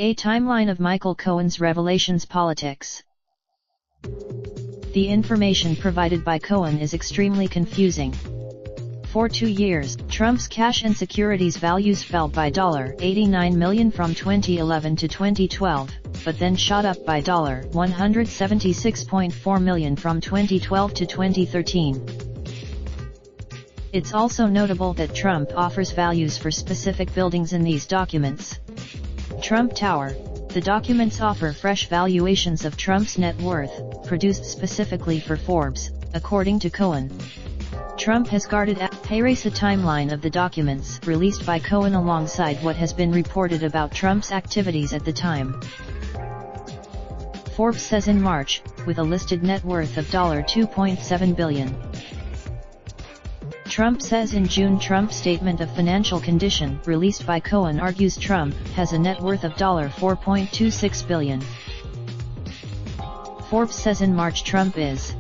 A timeline of Michael Cohen's revelations politics. The information provided by Cohen is extremely confusing. For 2 years, Trump's cash and securities values fell by $89 million from 2011 to 2012, but then shot up by $176.4 million from 2012 to 2013. It's also notable that Trump offers values for specific buildings in these documents. Trump Tower. The documents offer fresh valuations of Trump's net worth, produced specifically for Forbes, according to Cohen. Trump has guarded a timeline of the documents released by Cohen alongside what has been reported about Trump's activities at the time. Forbes says in March, with a listed net worth of $2.7 billion. Trump says in June. Trump's statement of financial condition released by Cohen argues Trump has a net worth of $4.26 billion. Forbes says in March Trump says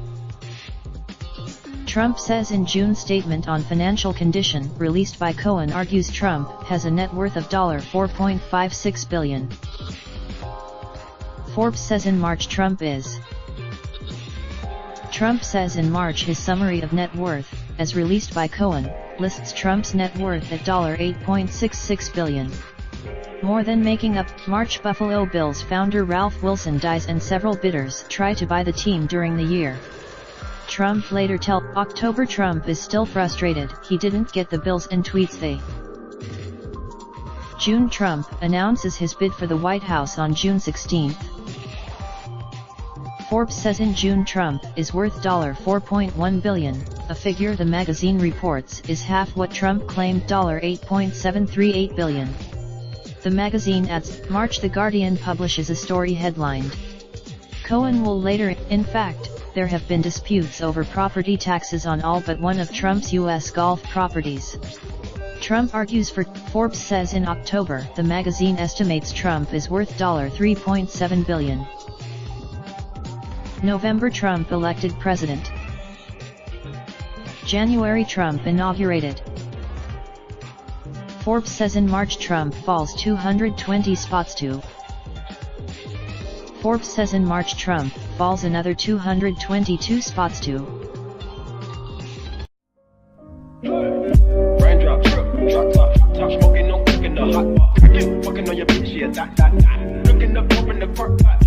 in June. Statement on financial condition released by Cohen argues Trump has a net worth of $4.56 billion. Forbes says in March Trump says in March his summary of net worth, as released by Cohen, lists Trump's net worth at $8.66 billion. More than making up. March. Buffalo Bills founder Ralph Wilson dies and several bidders try to buy the team during the year. Trump later tells October Trump is still frustrated he didn't get the Bills and tweets they. June. Trump announces his bid for the White House on June 16. Forbes says in June Trump is worth $4.1 billion, a figure the magazine reports is half what Trump claimed $8.738 billion. The magazine adds, March. The Guardian publishes a story headlined, Cohen will later. In fact, there have been disputes over property taxes on all but one of Trump's U.S. Gulf properties. Trump argues for. Forbes says in October the magazine estimates Trump is worth $3.7 billion. November. Trump elected president. January. Trump inaugurated. Forbes says in March Trump falls 220 spots to. Forbes says in March Trump falls another 222 spots to. Raindrop, drop top smoking, no cooking the hot pot. Fucking on your bitch, yeah, that. Looking up, open the park pot.